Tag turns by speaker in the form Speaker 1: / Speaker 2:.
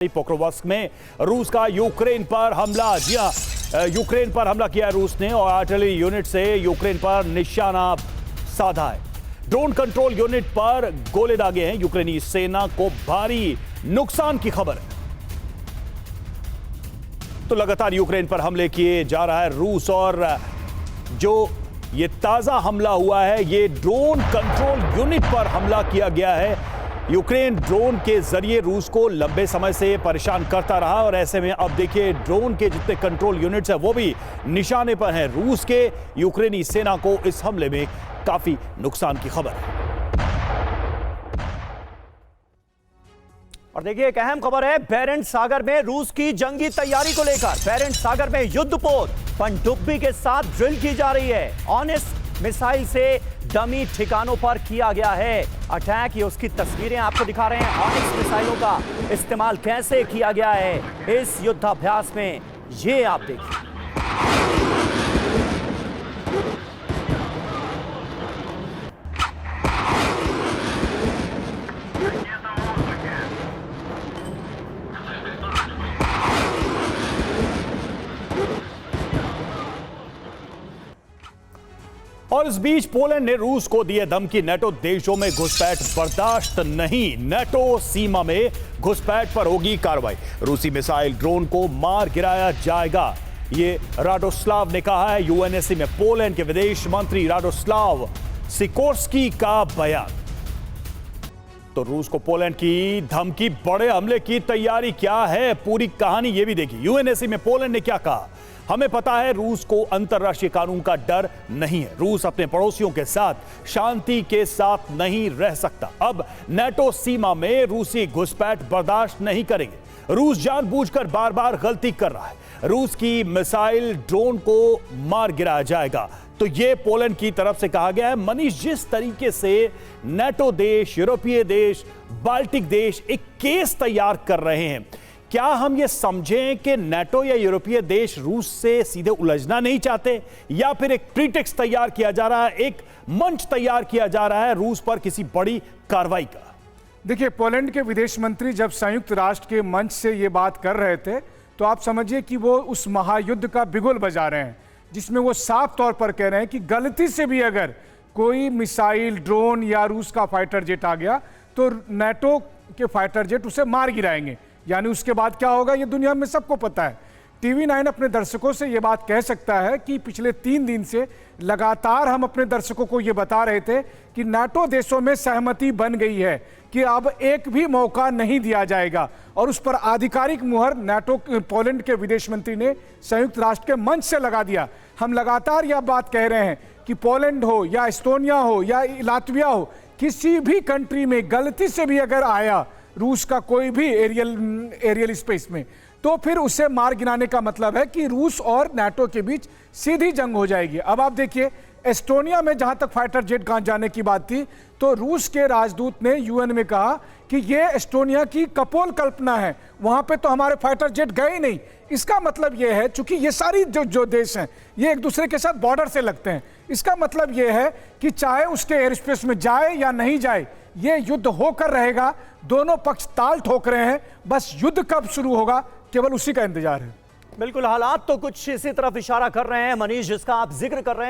Speaker 1: Pokrovsk में रूस का यूक्रेन पर हमला। जी हां, यूक्रेन पर हमला किया रूस ने और आर्टिलरी यूनिट से यूक्रेन पर निशाना साधा है। ड्रोन कंट्रोल यूनिट पर गोले दागे हैं। यूक्रेनी सेना को भारी नुकसान की खबर है। तो लगातार यूक्रेन पर हमले किए जा रहा है रूस, और जो ये ताजा हमला हुआ है ये ड्रोन कंट्रोल यूनिट पर हमला किया गया है। यूक्रेन ड्रोन के जरिए रूस को लंबे समय से परेशान करता रहा और ऐसे में अब देखिए ड्रोन के जितने कंट्रोल यूनिट्स हैं वो भी निशाने पर हैं रूस के। यूक्रेनी सेना को इस हमले में काफी नुकसान की खबर है।
Speaker 2: और देखिए एक अहम खबर है बैरेंट सागर में रूस की जंगी तैयारी को लेकर। बैरेंट सागर में युद्धपोत पनडुब्बी के साथ ड्रिल की जा रही है। ऑनेस्ट मिसाइल से डमी ठिकानों पर किया गया है अटैक। ये उसकी तस्वीरें आपको दिखा रहे हैं। ऑनेस्ट मिसाइलों का इस्तेमाल कैसे किया गया है इस युद्धाभ्यास में, ये आप देखिए।
Speaker 1: और इस बीच पोलैंड ने रूस को दिए धमकी, नेटो देशों में घुसपैठ बर्दाश्त नहीं। नेटो सीमा में घुसपैठ पर होगी कार्रवाई। रूसी मिसाइल ड्रोन को मार गिराया जाएगा, ये राडोस्लाव ने कहा है। यूएनएससी में पोलैंड के विदेश मंत्री राडोस्लाव सिकोर्स्की का बयान। तो रूस को पोलैंड की धमकी, बड़े हमले की तैयारी क्या है, पूरी कहानी ये भी देखिए। यूएनएससी में पोलैंड ने क्या कहा। हमें पता है रूस को अंतर्राष्ट्रीय कानून का डर नहीं है। रूस अपने पड़ोसियों के साथ शांति के साथ नहीं रह सकता। अब नेटो सीमा में रूसी घुसपैठ बर्दाश्त नहीं करेंगे। रूस जानबूझकर बार बार गलती कर रहा है। रूस की मिसाइल ड्रोन को मार गिराया जाएगा। तो ये पोलैंड की तरफ से कहा गया है। मनीष, जिस तरीके से नेटो देश, यूरोपीय देश, बाल्टिक देश एक केस तैयार कर रहे हैं, क्या हम ये समझें कि नेटो या यूरोपीय देश रूस से सीधे उलझना नहीं चाहते, या फिर एक प्रीटेक्स्ट तैयार किया जा रहा है, एक मंच तैयार किया जा रहा है रूस पर किसी बड़ी कार्रवाई का?
Speaker 3: देखिए, पोलैंड के विदेश मंत्री जब संयुक्त राष्ट्र के मंच से ये बात कर रहे थे तो आप समझिए कि वो उस महायुद्ध का बिगुल बजा रहे हैं, जिसमें वो साफ तौर पर कह रहे हैं कि गलती से भी अगर कोई मिसाइल, ड्रोन या रूस का फाइटर जेट आ गया तो नेटो के फाइटर जेट उसे मार गिराएंगे। यानी उसके बाद क्या होगा ये दुनिया में सबको पता है। टीवी 9 अपने दर्शकों से ये बात कह सकता है कि पिछले 3 दिन से लगातार हम अपने दर्शकों को ये बता रहे थे कि नाटो देशों में सहमति बन गई है कि अब एक भी मौका नहीं दिया जाएगा, और उस पर आधिकारिक मुहर नाटो पोलैंड के विदेश मंत्री ने संयुक्त राष्ट्र के मंच से लगा दिया। हम लगातार यह बात कह रहे हैं कि पोलैंड हो या एस्टोनिया हो या लातविया हो, किसी भी कंट्री में गलती से भी अगर आया रूस का कोई भी एरियल स्पेस में, तो फिर उसे मार गिराने का मतलब है कि रूस और नाटो के बीच सीधी जंग हो जाएगी। अब आप देखिए, एस्टोनिया में जहां तक फाइटर जेट जाने की बात थी तो रूस के राजदूत ने यूएन में कहा कि ये एस्टोनिया की कपोल कल्पना है, वहां पे तो हमारे फाइटर जेट गए नहीं। इसका मतलब ये है, चूंकि ये सारी जो देश हैं ये एक दूसरे के साथ बॉर्डर से लगते हैं, इसका मतलब ये है कि चाहे उसके एयर स्पेस में जाए या नहीं जाए, ये युद्ध होकर रहेगा। दोनों पक्ष ताल ठोक रहे हैं, बस युद्ध कब शुरू होगा केवल उसी का इंतजार है।
Speaker 2: बिल्कुल, हालात तो कुछ इसी तरफ इशारा कर रहे हैं मनीष, जिसका आप जिक्र कर रहे हैं।